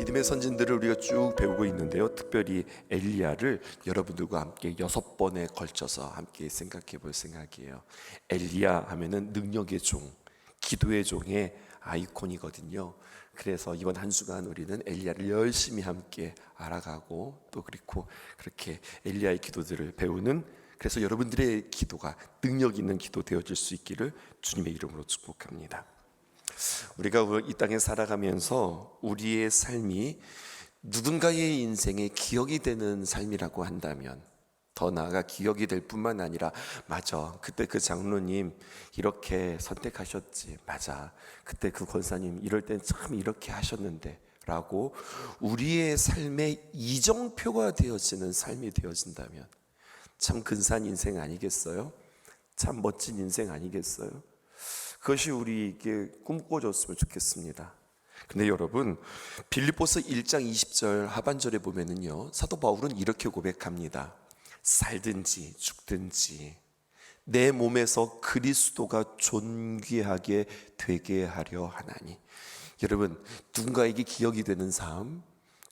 믿음의 선진들을 우리가 쭉 배우고 있는데요, 특별히 엘리야를 여러분들과 함께 6번에 걸쳐서 함께 생각해 볼 생각이에요. 엘리야 하면은 능력의 종, 기도의 종의 아이콘이거든요. 그래서 이번 한 주간 우리는 엘리야를 열심히 함께 알아가고 또 그리고 그렇게 엘리야의 기도들을 배우는, 그래서 여러분들의 기도가 능력 있는 기도 되어질 수 있기를 주님의 이름으로 축복합니다. 우리가 이 땅에 살아가면서 우리의 삶이 누군가의 인생에 기억이 되는 삶이라고 한다면, 더 나아가 기억이 될 뿐만 아니라, 맞아, 그때 그 장로님 이렇게 선택하셨지, 맞아, 그때 그 권사님 이럴 땐 참 이렇게 하셨는데 라고 우리의 삶의 이정표가 되어지는 삶이 되어진다면 참 근사한 인생 아니겠어요? 참 멋진 인생 아니겠어요? 그것이 우리에게 꿈꿔줬으면 좋겠습니다. 근데 여러분, 빌립보서 1장 20절 하반절에 보면은요, 사도 바울은 이렇게 고백합니다. 살든지 죽든지 내 몸에서 그리스도가 존귀하게 되게 하려 하나니. 여러분, 누군가에게 기억이 되는 삶,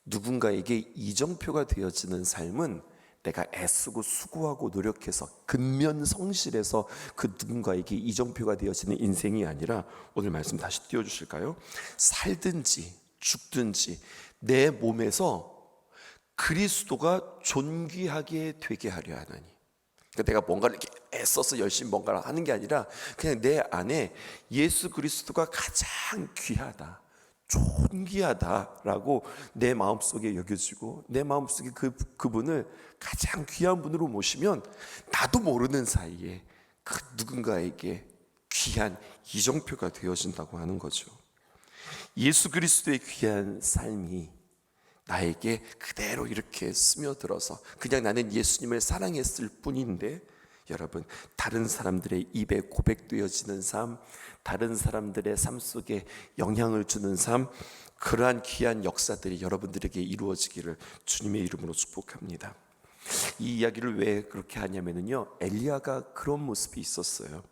누군가에게 이정표가 되어지는 삶은 내가 애쓰고 수고하고 노력해서 근면성실해서 그 누군가에게 이정표가 되어지는 인생이 아니라, 오늘 말씀 다시 띄워주실까요? 살든지 죽든지 내 몸에서 그리스도가 존귀하게 되게 하려 하나니. 그러니까 내가 뭔가를 이렇게 애써서 열심히 뭔가를 하는 게 아니라 그냥 내 안에 예수 그리스도가 가장 귀하다, 존귀하다라고 내 마음속에 여겨지고, 내 마음속에 그분을 가장 귀한 분으로 모시면 나도 모르는 사이에 그 누군가에게 귀한 이정표가 되어진다고 하는 거죠. 예수 그리스도의 귀한 삶이 나에게 그대로 이렇게 스며들어서 그냥 나는 예수님을 사랑했을 뿐인데, 여러분, 다른 사람들의 입에 고백되어지는 삶, 다른 사람들의 삶 속에 영향을 주는 삶, 그러한 귀한 역사들이 여러분들에게 이루어지기를 주님의 이름으로 축복합니다. 이 이야기를 왜 그렇게 하냐면요, 엘리야가 그런 모습이 있었어요.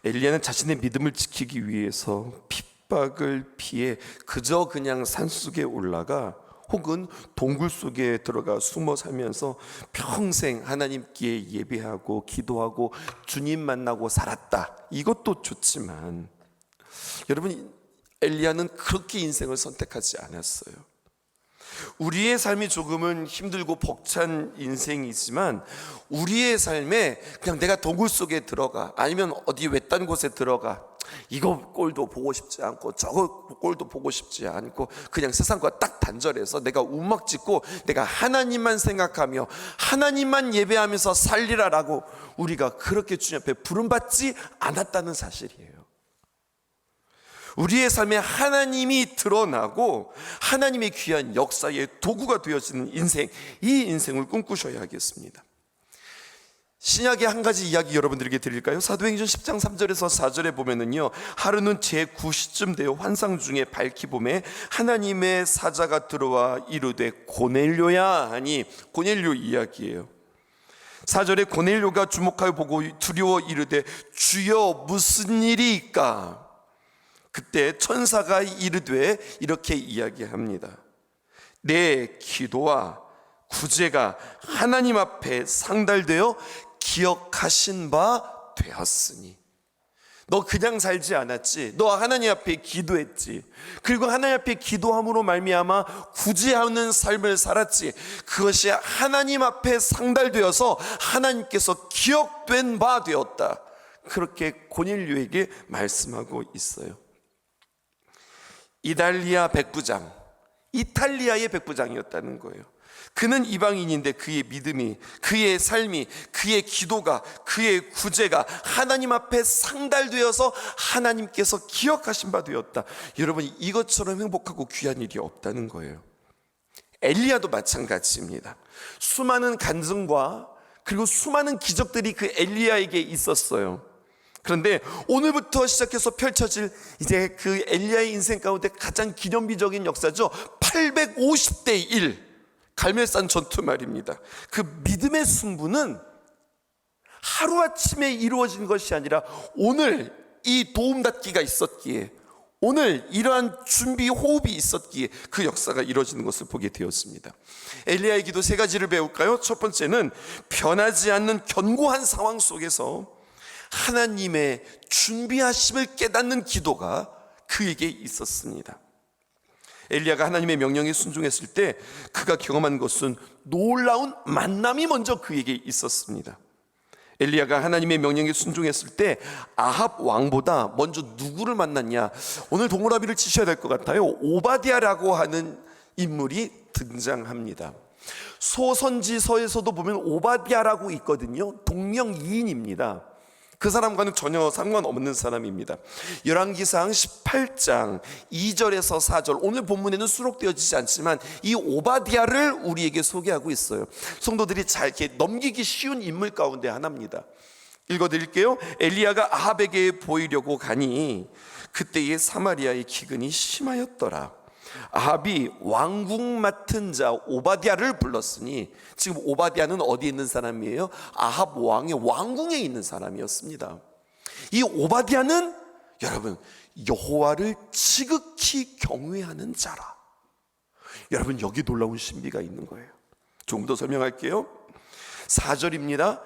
엘리야는 자신의 믿음을 지키기 위해서 핍박을 피해 그저 그냥 산속에 올라가 혹은 동굴 속에 들어가 숨어 살면서 평생 하나님께 예배하고 기도하고 주님 만나고 살았다. 이것도 좋지만 여러분, 엘리야는 그렇게 인생을 선택하지 않았어요. 우리의 삶이 조금은 힘들고 벅찬 인생이지만 우리의 삶에 그냥 내가 동굴 속에 들어가, 아니면 어디 외딴 곳에 들어가, 이거 꼴도 보고 싶지 않고 저거 꼴도 보고 싶지 않고 그냥 세상과 딱 단절해서 내가 움막 짓고 내가 하나님만 생각하며 하나님만 예배하면서 살리라라고 우리가 그렇게 주님 앞에 부름받지 않았다는 사실이에요. 우리의 삶에 하나님이 드러나고 하나님의 귀한 역사의 도구가 되어지는 인생, 이 인생을 꿈꾸셔야겠습니다. 신약의 한 가지 이야기 여러분들에게 드릴까요? 사도행전 10장 3절에서 4절에 보면은요, 하루는 제9시쯤 되어 환상 중에 밝히 봄에 하나님의 사자가 들어와 이르되 고넬료야 하니, 고넬료 이야기예요. 4절에 고넬료가 주목하여 보고 두려워 이르되 주여 무슨 일이까? 그때 천사가 이르되 이렇게 이야기합니다. 내 기도와 구제가 하나님 앞에 상달되어 기억하신 바 되었으니. 너 그냥 살지 않았지. 너 하나님 앞에 기도했지. 그리고 하나님 앞에 기도함으로 말미암아 구제하는 삶을 살았지. 그것이 하나님 앞에 상달되어서 하나님께서 기억된 바 되었다. 그렇게 고넬료에게 말씀하고 있어요. 이탈리아의 백부장이었다는 거예요. 그는 이방인인데 그의 믿음이, 그의 삶이, 그의 기도가, 그의 구제가 하나님 앞에 상달되어서 하나님께서 기억하신 바 되었다. 여러분, 이것처럼 행복하고 귀한 일이 없다는 거예요. 엘리야도 마찬가지입니다. 수많은 간증과 그리고 수많은 기적들이 그 엘리야에게 있었어요. 그런데 오늘부터 시작해서 펼쳐질 이제 그 엘리야의 인생 가운데 가장 기념비적인 역사죠. 850대 1 갈멜산 전투 말입니다. 그 믿음의 승부는 하루아침에 이루어진 것이 아니라 오늘 이 도움닫기가 있었기에 오늘 이러한 준비 호흡이 있었기에 그 역사가 이루어지는 것을 보게 되었습니다. 엘리야의 기도 세 가지를 배울까요? 첫 번째는 변하지 않는 견고한 상황 속에서 하나님의 준비하심을 깨닫는 기도가 그에게 있었습니다. 엘리야가 하나님의 명령에 순종했을 때 그가 경험한 것은 놀라운 만남이 먼저 그에게 있었습니다. 엘리야가 하나님의 명령에 순종했을 때 아합 왕보다 먼저 누구를 만났냐? 오늘 동그라미를 치셔야 될 것 같아요. 오바댜라고 하는 인물이 등장합니다. 소선지서에서도 보면 오바댜라고 있거든요. 동명이인입니다. 그 사람과는 전혀 상관없는 사람입니다. 열왕기상 18장 2절에서 4절, 오늘 본문에는 수록되어지지 않지만 이 오바댜를 우리에게 소개하고 있어요. 성도들이 잘 이렇게 넘기기 쉬운 인물 가운데 하나입니다. 읽어드릴게요. 엘리야가 아합에게 보이려고 가니 그때의 사마리아의 기근이 심하였더라. 아합이 왕궁 맡은 자 오바댜를 불렀으니, 지금 오바댜는 어디에 있는 사람이에요? 아합 왕의 왕궁에 있는 사람이었습니다. 이 오바댜는 여러분 여호와를 지극히 경외하는 자라. 여러분 여기 놀라운 신비가 있는 거예요. 조금 더 설명할게요. 4절입니다.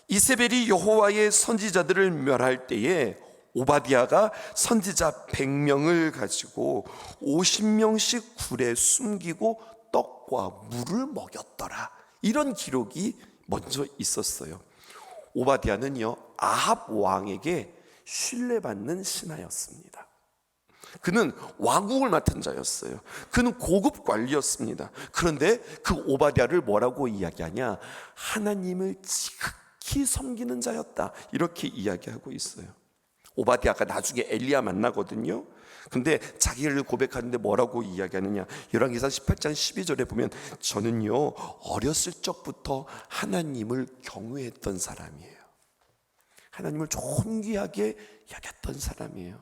이세벨이 여호와의 선지자들을 멸할 때에 오바댜가 선지자 100명을 가지고 50명씩 굴에 숨기고 떡과 물을 먹였더라. 이런 기록이 먼저 있었어요. 오바댜는요 아합 왕에게 신뢰받는 신하였습니다. 그는 왕궁을 맡은 자였어요. 그는 고급 관리였습니다. 그런데 그 오바댜를 뭐라고 이야기하냐? 하나님을 지극히 섬기는 자였다, 이렇게 이야기하고 있어요. 오바댜가 나중에 엘리야 만나거든요. 근데 자기를 고백하는데 뭐라고 이야기하느냐? 열왕기상 18장 12절에 보면 저는요 어렸을 적부터 하나님을 경외했던 사람이에요. 하나님을 존귀하게 여겼던 사람이에요.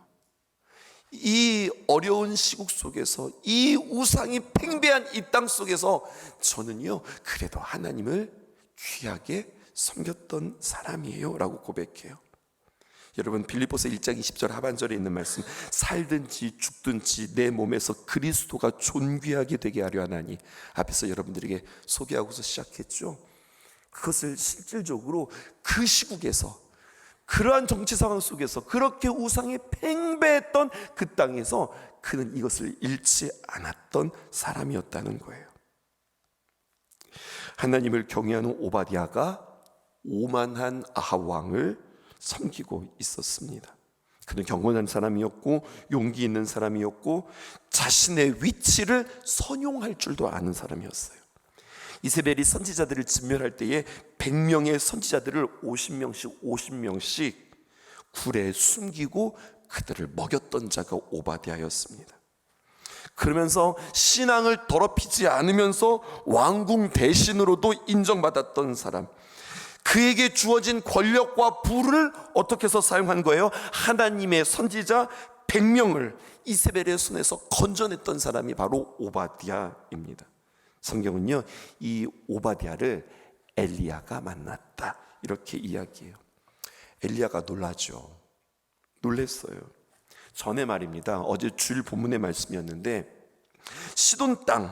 이 어려운 시국 속에서, 이 우상이 팽배한 이 땅 속에서 저는요 그래도 하나님을 귀하게 섬겼던 사람이에요 라고 고백해요. 여러분 빌립보서 1장 20절 하반절에 있는 말씀, 살든지 죽든지 내 몸에서 그리스도가 존귀하게 되게 하려 하나니, 앞에서 여러분들에게 소개하고서 시작했죠. 그것을 실질적으로 그 시국에서, 그러한 정치 상황 속에서, 그렇게 우상이 팽배했던 그 땅에서 그는 이것을 잃지 않았던 사람이었다는 거예요. 하나님을 경외하는 오바댜가 오만한 아합 왕을 섬기고 있었습니다. 그는 경건한 사람이었고 용기 있는 사람이었고 자신의 위치를 선용할 줄도 아는 사람이었어요. 이세벨이 선지자들을 진멸할 때에 100명의 선지자들을 50명씩 굴에 숨기고 그들을 먹였던 자가 오바댜였습니다. 그러면서 신앙을 더럽히지 않으면서 왕궁 대신으로도 인정받았던 사람, 그에게 주어진 권력과 부를 어떻게 해서 사용한 거예요? 하나님의 선지자 100명을 이세벨의 손에서 건져냈던 사람이 바로 오바댜입니다. 성경은요 이 오바댜를 엘리야가 만났다 이렇게 이야기해요. 엘리야가 놀랬어요. 전에 말입니다, 어제 주일 본문의 말씀이었는데, 시돈 땅,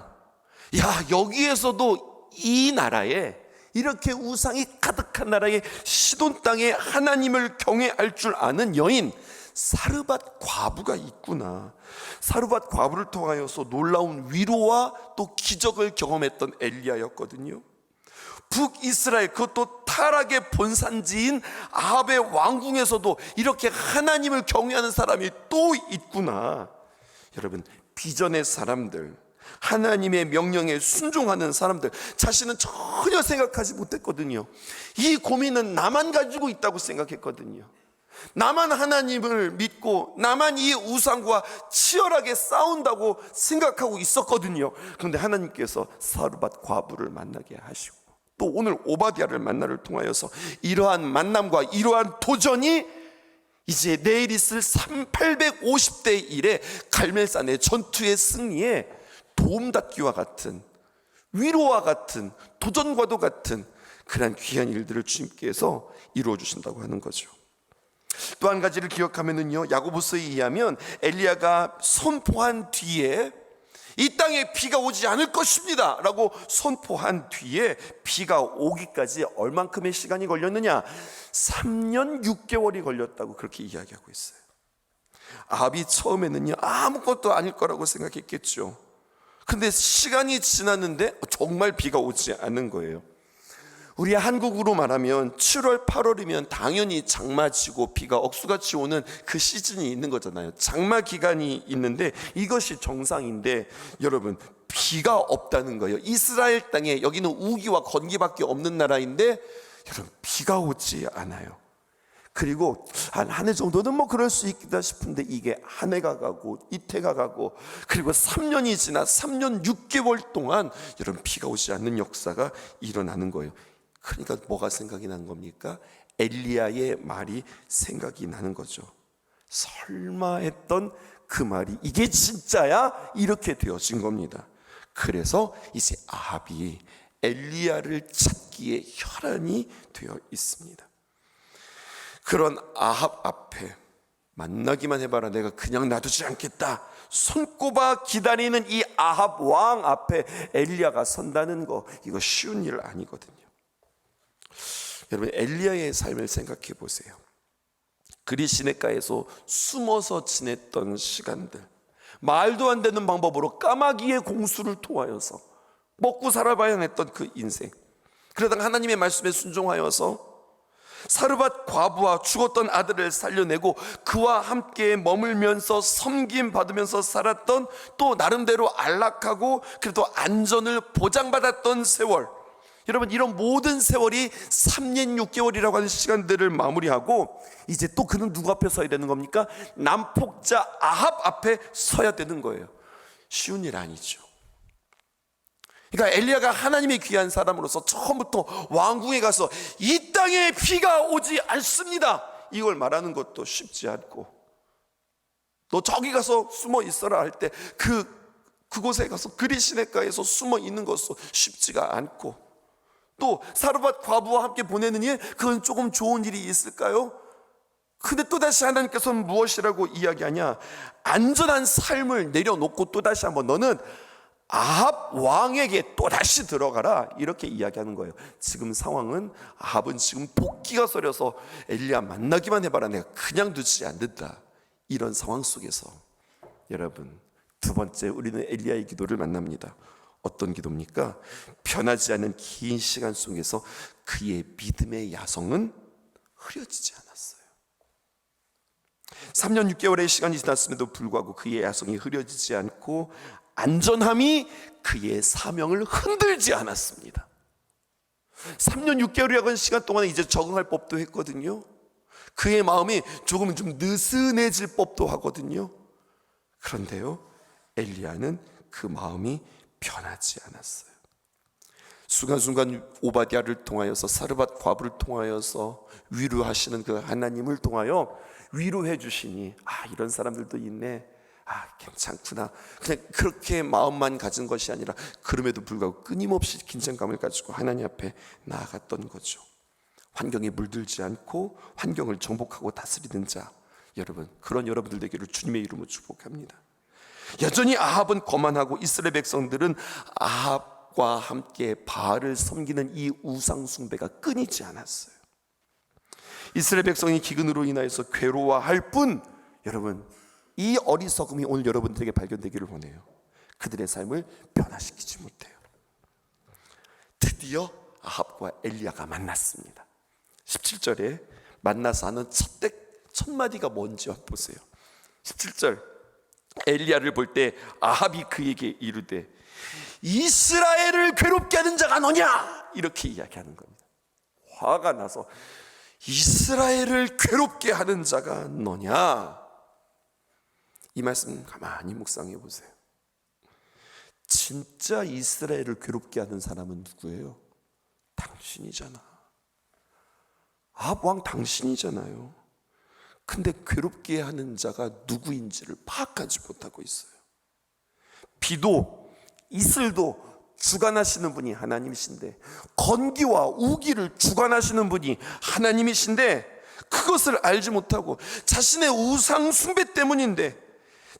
야 여기에서도 이 나라에, 이렇게 우상이 가득한 나라의 시돈 땅에 하나님을 경외할 줄 아는 여인 사르밧 과부가 있구나. 사르밧 과부를 통하여서 놀라운 위로와 또 기적을 경험했던 엘리야였거든요. 북이스라엘, 그것도 타락의 본산지인 아합의 왕궁에서도 이렇게 하나님을 경외하는 사람이 또 있구나. 여러분 비전의 사람들, 하나님의 명령에 순종하는 사람들, 자신은 전혀 생각하지 못했거든요. 이 고민은 나만 가지고 있다고 생각했거든요. 나만 하나님을 믿고 나만 이 우상과 치열하게 싸운다고 생각하고 있었거든요. 그런데 하나님께서 사르밧 과부를 만나게 하시고 또 오늘 오바댜를 만나를 통하여서 이러한 만남과 이러한 도전이 이제 내일 있을 850대 1의 갈멜산의 전투의 승리에 도움닫기와 같은, 위로와 같은, 도전과도 같은 그런 귀한 일들을 주님께서 이루어 주신다고 하는 거죠. 또 한 가지를 기억하면은요, 야고보서에 의하면 엘리야가 선포한 뒤에 이 땅에 비가 오지 않을 것입니다 라고 선포한 뒤에 비가 오기까지 얼만큼의 시간이 걸렸느냐? 3년 6개월이 걸렸다고 그렇게 이야기하고 있어요. 아합이 처음에는요 아무것도 아닐 거라고 생각했겠죠. 근데 시간이 지났는데 정말 비가 오지 않는 거예요. 우리 한국으로 말하면 7월 8월이면 당연히 장마 지고 비가 억수같이 오는 그 시즌이 있는 거잖아요. 장마 기간이 있는데 이것이 정상인데 여러분, 비가 없다는 거예요. 이스라엘 땅에, 여기는 우기와 건기밖에 없는 나라인데 여러분, 비가 오지 않아요. 그리고 한 해 정도는 뭐 그럴 수 있다 싶은데 이게 한 해가 가고 이태가 가고 그리고 3년이 지나 3년 6개월 동안 여러분, 비가 오지 않는 역사가 일어나는 거예요. 그러니까 뭐가 생각이 나는 겁니까? 엘리야의 말이 생각이 나는 거죠. 설마 했던 그 말이 이게 진짜야? 이렇게 되어진 겁니다. 그래서 이제 아합이 엘리야를 찾기에 혈안이 되어 있습니다. 그런 아합 앞에 만나기만 해봐라, 내가 그냥 놔두지 않겠다, 손꼽아 기다리는 이 아합 왕 앞에 엘리야가 선다는 거, 이거 쉬운 일 아니거든요. 여러분, 엘리야의 삶을 생각해 보세요. 그리 시냇가에서 숨어서 지냈던 시간들, 말도 안 되는 방법으로 까마귀의 공수를 통하여서 먹고 살아봐야 했던 그 인생, 그러다가 하나님의 말씀에 순종하여서 사르밧 과부와 죽었던 아들을 살려내고 그와 함께 머물면서 섬김 받으면서 살았던, 또 나름대로 안락하고 그래도 안전을 보장받았던 세월, 여러분, 이런 모든 세월이 3년 6개월이라고 하는 시간들을 마무리하고 이제 또 그는 누구 앞에 서야 되는 겁니까? 난폭자 아합 앞에 서야 되는 거예요. 쉬운 일 아니죠. 그러니까 엘리야가 하나님의 귀한 사람으로서 처음부터 왕궁에 가서 이 땅에 비가 오지 않습니다, 이걸 말하는 것도 쉽지 않고, 너 저기 가서 숨어 있어라 할 때 그곳에 가서 그리 시냇가에서 숨어 있는 것도 쉽지가 않고, 또 사르밧 과부와 함께 보내는 일, 그건 조금 좋은 일이 있을까요? 근데 또다시 하나님께서는 무엇이라고 이야기하냐? 안전한 삶을 내려놓고 또다시 한번 너는 아합 왕에게 또다시 들어가라, 이렇게 이야기하는 거예요. 지금 상황은 아합은 지금 복기가 서려서 엘리야 만나기만 해봐라, 내가 그냥 두지 않는다, 이런 상황 속에서 여러분, 두 번째 우리는 엘리야의 기도를 만납니다. 어떤 기도입니까? 변하지 않는 긴 시간 속에서 그의 믿음의 야성은 흐려지지 않았어요. 3년 6개월의 시간이 지났음에도 불구하고 그의 야성이 흐려지지 않고 안전함이 그의 사명을 흔들지 않았습니다. 3년 6개월이라고 하는 시간 동안에 이제 적응할 법도 했거든요. 그의 마음이 조금은 좀 느슨해질 법도 하거든요. 그런데요, 엘리야는 그 마음이 변하지 않았어요. 순간순간 오바댜를 통하여서, 사르밧 과부를 통하여서 위로하시는 그 하나님을 통하여 위로해 주시니, 이런 사람들도 있네, 괜찮구나, 그냥 그렇게 마음만 가진 것이 아니라 그럼에도 불구하고 끊임없이 긴장감을 가지고 하나님 앞에 나아갔던 거죠. 환경에 물들지 않고 환경을 정복하고 다스리는 자, 여러분, 그런 여러분들 되기를 주님의 이름으로 축복합니다. 여전히 아합은 거만하고 이스라엘 백성들은 아합과 함께 바알을 섬기는 이 우상 숭배가 끊이지 않았어요. 이스라엘 백성이 기근으로 인하여서 괴로워할 뿐, 여러분, 이 어리석음이 오늘 여러분들에게 발견되기를 원해요. 그들의 삶을 변화시키지 못해요. 드디어 아합과 엘리야가 만났습니다. 17절에 만나서 하는 첫 마디가 뭔지 보세요. 17절, 엘리야를 볼 때 아합이 그에게 이르되 이스라엘을 괴롭게 하는 자가 너냐, 이렇게 이야기하는 겁니다. 화가 나서 이스라엘을 괴롭게 하는 자가 너냐, 이 말씀 가만히 묵상해 보세요. 진짜 이스라엘을 괴롭게 하는 사람은 누구예요? 당신이잖아. 아합 왕 당신이잖아요. 근데 괴롭게 하는 자가 누구인지를 파악하지 못하고 있어요. 비도 이슬도 주관하시는 분이 하나님이신데, 건기와 우기를 주관하시는 분이 하나님이신데, 그것을 알지 못하고 자신의 우상 숭배 때문인데,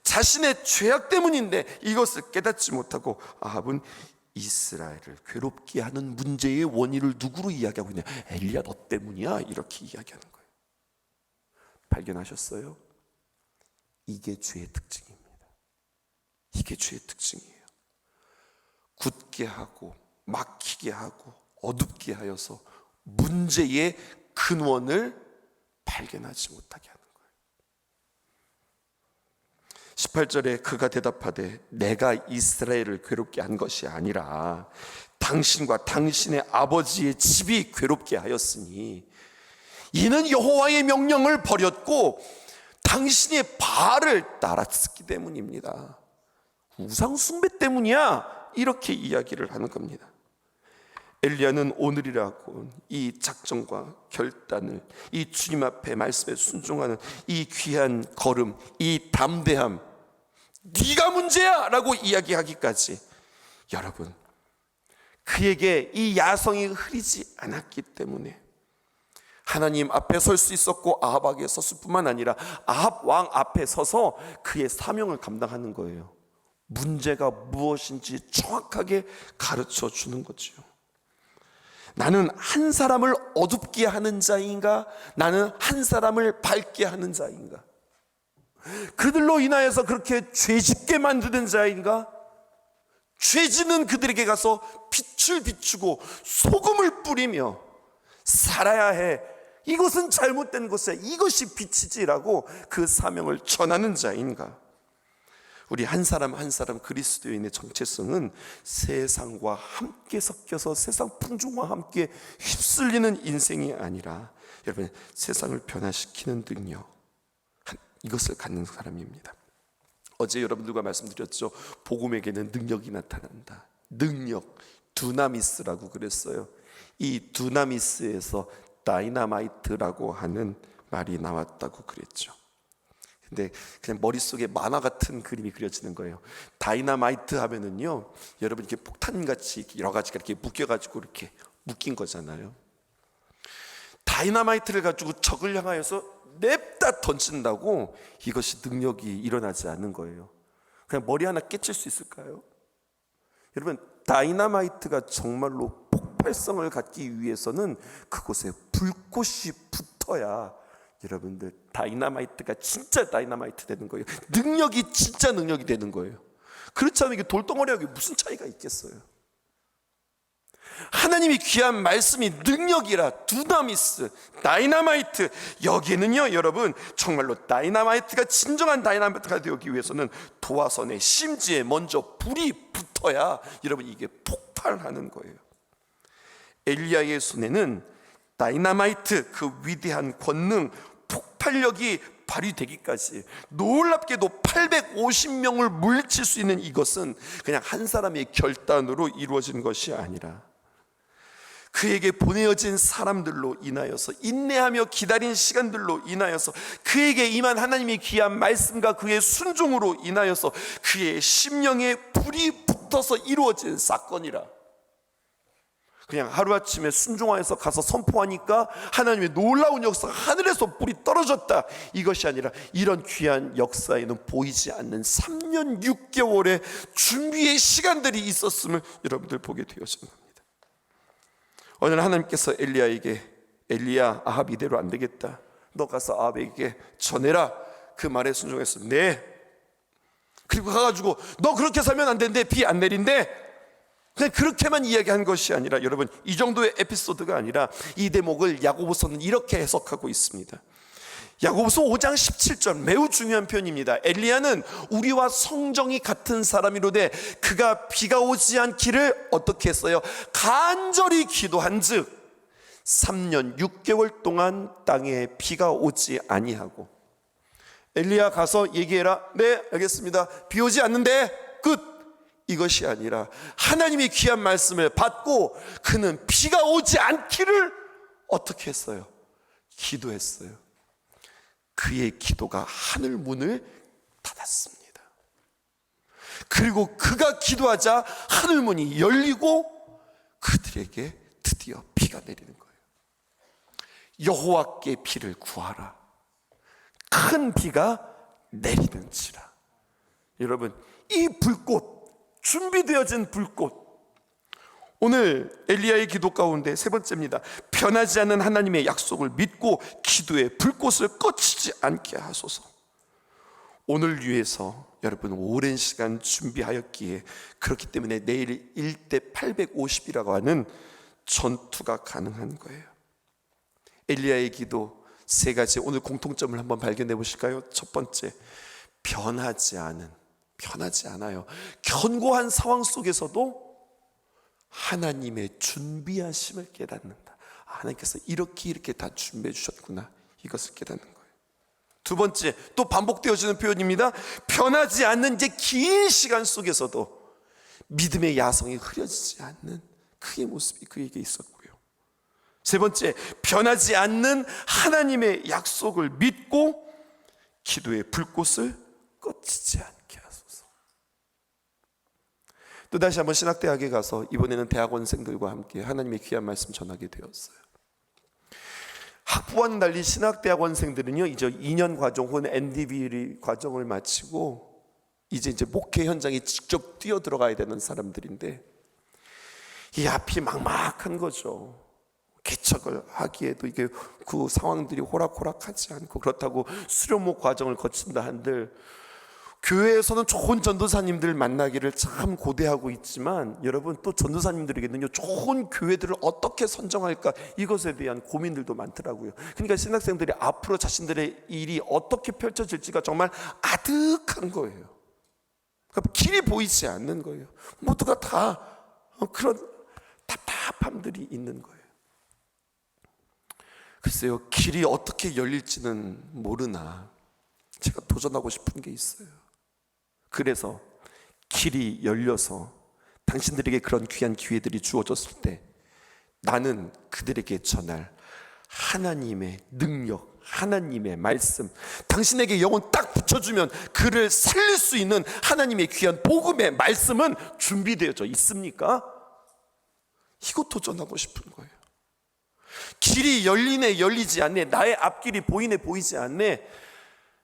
자신의 죄악 때문인데 이것을 깨닫지 못하고 아합은 이스라엘을 괴롭게 하는 문제의 원인을 누구로 이야기하고 있냐? 엘리야 너 때문이야, 이렇게 이야기하는 거예요. 발견하셨어요? 이게 죄의 특징입니다. 이게 죄의 특징이에요. 굳게 하고 막히게 하고 어둡게 하여서 문제의 근원을 발견하지 못하게 하는 거예요. 18절에 그가 대답하되 내가 이스라엘을 괴롭게 한 것이 아니라 당신과 당신의 아버지의 집이 괴롭게 하였으니 이는 여호와의 명령을 버렸고 당신의 바알을 따랐기 때문입니다. 우상 숭배 때문이야, 이렇게 이야기를 하는 겁니다. 엘리야는 오늘이라고 이 작정과 결단을, 이 주님 앞에 말씀에 순종하는 이 귀한 걸음, 이 담대함, 네가 문제야 라고 이야기하기까지, 여러분, 그에게 이 야성이 흐리지 않았기 때문에 하나님 앞에 설 수 있었고 아합에게 섰을 뿐만 아니라 아합 왕 앞에 서서 그의 사명을 감당하는 거예요. 문제가 무엇인지 정확하게 가르쳐 주는 거죠. 나는 한 사람을 어둡게 하는 자인가? 나는 한 사람을 밝게 하는 자인가? 그들로 인하여서 그렇게 죄짓게 만드는 자인가? 죄짓는 그들에게 가서 빛을 비추고 소금을 뿌리며 살아야 해, 이것은 잘못된 것이야, 이것이 빛이지라고 그 사명을 전하는 자인가? 우리 한 사람 한 사람 그리스도인의 정체성은 세상과 함께 섞여서 세상 풍조와 함께 휩쓸리는 인생이 아니라, 여러분, 세상을 변화시키는 능력, 이것을 갖는 사람입니다. 어제 여러분들과 말씀드렸죠. 복음에게는 능력이 나타난다. 능력, 두나미스라고 그랬어요. 이 두나미스에서 다이나마이트라고 하는 말이 나왔다고 그랬죠. 근데 그냥 머릿속에 만화 같은 그림이 그려지는 거예요. 다이나마이트 하면은요, 여러분 이렇게 폭탄같이 여러 가지가 이렇게 묶여가지고 이렇게 묶인 거잖아요. 다이나마이트를 가지고 적을 향하여서 냅다 던진다고 이것이 능력이 일어나지 않는 거예요. 그냥 머리 하나 깨칠 수 있을까요? 여러분, 다이나마이트가 정말로 폭발성을 갖기 위해서는 그곳에 불꽃이 붙어야 여러분들 다이나마이트가 진짜 다이나마이트 되는 거예요. 능력이 진짜 능력이 되는 거예요. 그렇지 않으면 이게 돌덩어리하고 무슨 차이가 있겠어요? 하나님이 귀한 말씀이 능력이라, 두나미스, 다이나마이트, 여기는요 여러분, 정말로 다이나마이트가 진정한 다이나마이트가 되기 위해서는 도화선의 심지에 먼저 불이 붙어야 여러분 이게 폭발하는 거예요. 엘리야의 손에는 다이나마이트, 그 위대한 권능, 폭발력이 발휘되기까지, 놀랍게도 850명을 물리칠 수 있는 이것은 그냥 한 사람의 결단으로 이루어진 것이 아니라 그에게 보내어진 사람들로 인하여서, 인내하며 기다린 시간들로 인하여서, 그에게 임한 하나님의 귀한 말씀과 그의 순종으로 인하여서 그의 심령에 불이 붙어서 이루어진 사건이라. 그냥 하루아침에 순종하여서 가서 선포하니까 하나님의 놀라운 역사가 하늘에서 불이 떨어졌다, 이것이 아니라 이런 귀한 역사에는 보이지 않는 3년 6개월의 준비의 시간들이 있었음을 여러분들 보게 되어진 겁니다. 오늘 하나님께서 엘리야에게, 엘리야, 아합 이대로 안 되겠다, 너 가서 아합에게 전해라, 그 말에 순종했어. 네. 그리고 가가지고 너 그렇게 살면 안 되는데 비 안 내린대, 그냥 그렇게만 이야기한 것이 아니라, 여러분, 이 정도의 에피소드가 아니라 이 대목을 야고보서는 이렇게 해석하고 있습니다. 야고보서 5장 17절, 매우 중요한 표현입니다. 엘리야는 우리와 성정이 같은 사람이로되 그가 비가 오지 않기를 어떻게 했어요? 간절히 기도한즉 3년 6개월 동안 땅에 비가 오지 아니하고. 엘리야 가서 얘기해라. 네, 알겠습니다. 비 오지 않는데 끝. 이것이 아니라 하나님의 귀한 말씀을 받고 그는 비가 오지 않기를 어떻게 했어요? 기도했어요. 그의 기도가 하늘 문을 닫았습니다. 그리고 그가 기도하자 하늘 문이 열리고 그들에게 드디어 비가 내리는 거예요. 여호와께 비를 구하라. 큰 비가 내리는지라. 여러분, 이 불꽃, 준비되어진 불꽃, 오늘 엘리야의 기도 가운데 세 번째입니다. 변하지 않는 하나님의 약속을 믿고 기도에 불꽃을 꺼치지 않게 하소서. 오늘 위해서 여러분 오랜 시간 준비하였기에, 그렇기 때문에 내일 1대 850이라고 하는 전투가 가능한 거예요. 엘리야의 기도 세 가지 오늘 공통점을 한번 발견해 보실까요? 첫 번째, 변하지 않아요. 견고한 상황 속에서도 하나님의 준비하심을 깨닫는다. 하나님께서 이렇게 다 준비해 주셨구나, 이것을 깨닫는 거예요. 두 번째, 또 반복되어지는 표현입니다. 변하지 않는 이제 긴 시간 속에서도 믿음의 야성이 흐려지지 않는 그의 모습이 그에게 있었고요. 세 번째, 변하지 않는 하나님의 약속을 믿고 기도의 불꽃을 꺼치지 않게 하소서. 또 다시 한번 신학대학에 가서 이번에는 대학원생들과 함께 하나님의 귀한 말씀 전하게 되었어요. 학부와는 달리 신학대학원생들은요, 이제 2년 과정 혹은 NDB 과정을 마치고 이제 목회 현장에 직접 뛰어 들어가야 되는 사람들인데, 이 앞이 막막한 거죠. 개척을 하기에도 이게 그 상황들이 호락호락하지 않고, 그렇다고 수련목 과정을 거친다 한들 교회에서는 좋은 전도사님들 만나기를 참 고대하고 있지만, 여러분 또 전도사님들에게는요, 좋은 교회들을 어떻게 선정할까, 이것에 대한 고민들도 많더라고요. 그러니까 신학생들이 앞으로 자신들의 일이 어떻게 펼쳐질지가 정말 아득한 거예요. 그러니까 길이 보이지 않는 거예요. 모두가 다 그런 답답함들이 있는 거예요. 글쎄요, 길이 어떻게 열릴지는 모르나 제가 도전하고 싶은 게 있어요. 그래서 길이 열려서 당신들에게 그런 귀한 기회들이 주어졌을 때 나는 그들에게 전할 하나님의 능력, 하나님의 말씀, 당신에게 영혼 딱 붙여주면 그를 살릴 수 있는 하나님의 귀한 복음의 말씀은 준비되어져 있습니까? 이거 도전하고 싶은 거예요. 길이 열리네 열리지 않네, 나의 앞길이 보이네 보이지 않네,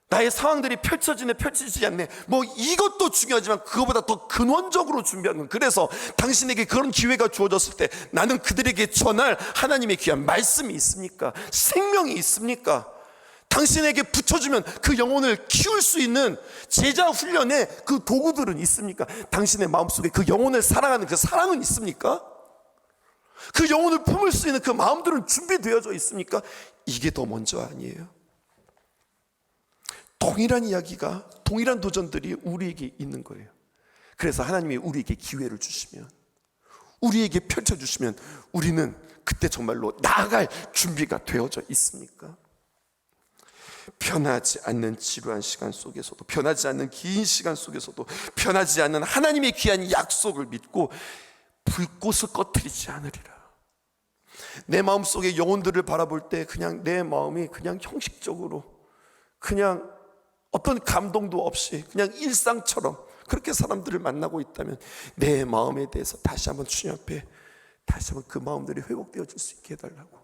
나의 상황들이 펼쳐지네 펼치지 않네, 뭐 이것도 중요하지만 그거보다 더 근원적으로 준비하는 건, 그래서 당신에게 그런 기회가 주어졌을 때 나는 그들에게 전할 하나님의 귀한 말씀이 있습니까? 생명이 있습니까? 당신에게 붙여주면 그 영혼을 키울 수 있는 제자 훈련의 그 도구들은 있습니까? 당신의 마음속에 그 영혼을 사랑하는 그 사랑은 있습니까? 그 영혼을 품을 수 있는 그 마음들은 준비되어져 있습니까? 이게 더 먼저 아니에요? 동일한 이야기가, 동일한 도전들이 우리에게 있는 거예요. 그래서 하나님이 우리에게 기회를 주시면, 우리에게 펼쳐주시면 우리는 그때 정말로 나아갈 준비가 되어져 있습니까? 변하지 않는 지루한 시간 속에서도, 변하지 않는 긴 시간 속에서도, 변하지 않는 하나님의 귀한 약속을 믿고 불꽃을 꺼뜨리지 않으리라. 내 마음속에 영혼들을 바라볼 때 그냥 내 마음이 그냥 형식적으로, 그냥 어떤 감동도 없이 그냥 일상처럼 그렇게 사람들을 만나고 있다면 내 마음에 대해서 다시 한번 주님 앞에 다시 한번 그 마음들이 회복되어질 수 있게 해달라고,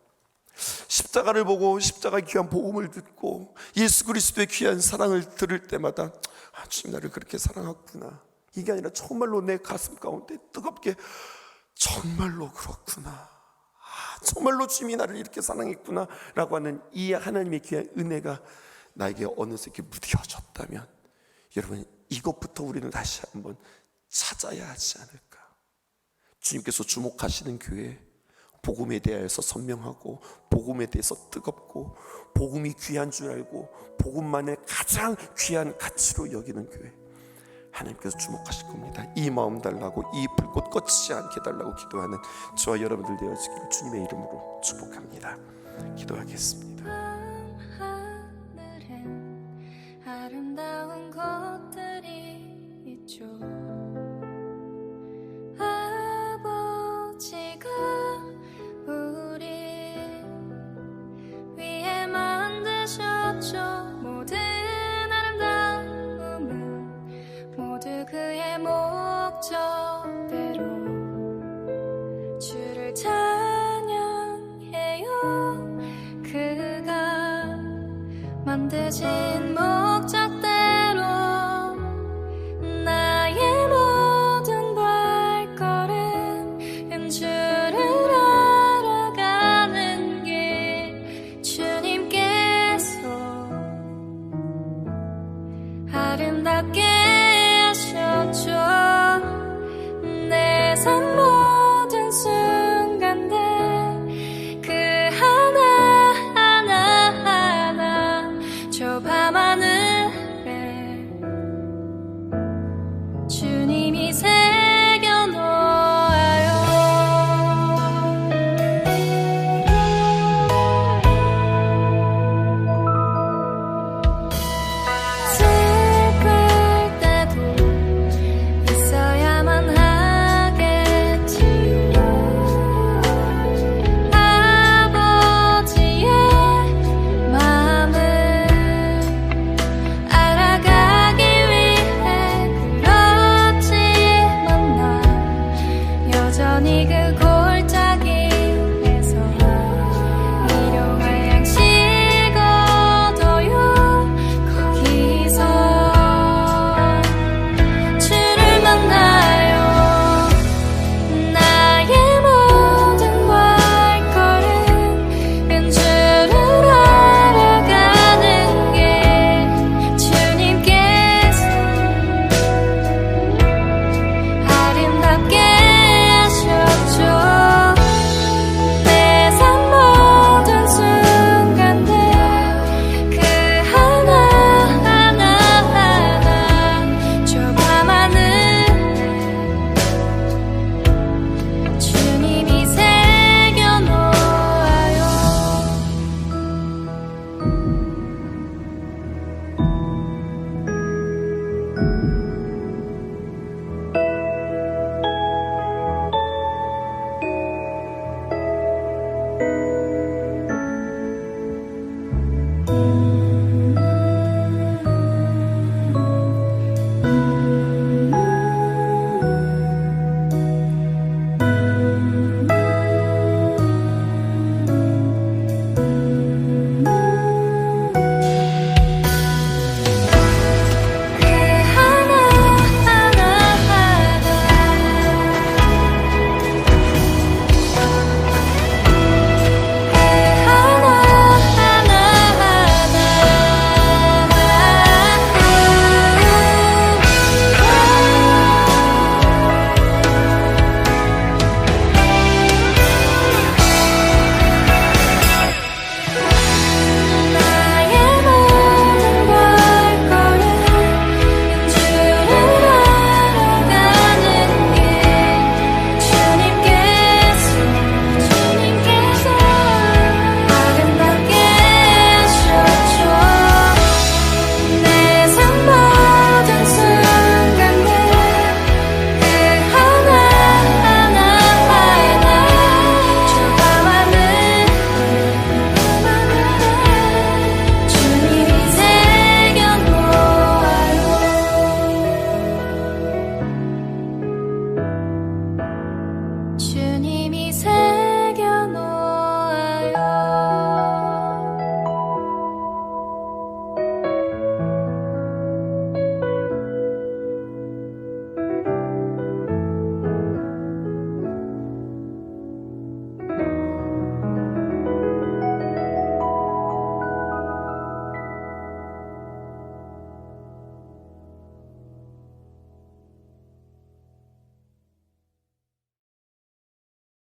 십자가를 보고 십자가의 귀한 복음을 듣고 예수 그리스도의 귀한 사랑을 들을 때마다 주님 나를 그렇게 사랑했구나, 이게 아니라 정말로 내 가슴 가운데 뜨겁게 정말로 그렇구나, 정말로 주님이 나를 이렇게 사랑했구나 라고 하는 이 하나님의 귀한 은혜가 나에게 어느새 이렇게 무뎌졌다면, 여러분 이것부터 우리는 다시 한번 찾아야 하지 않을까. 주님께서 주목하시는 교회, 복음에 대해서 선명하고 복음에 대해서 뜨겁고 복음이 귀한 줄 알고 복음만을 가장 귀한 가치로 여기는 교회, 하나님께서 주목하실 겁니다. 이 마음 달라고, 이 불꽃 꺼치지 않게 달라고 기도하는 저와 여러분들 되어지기를 주님의 이름으로 축복합니다. 기도하겠습니다. 아름다운 것들이 있죠. 아버지가 우리 위해 만드셨죠. 모든 아름다움은 모두 그의 목적대로 주를 찬양해요. 그 만드신 목적대로 나의 모든 발걸음 음주를 알아가는 길 주님께서 아름답게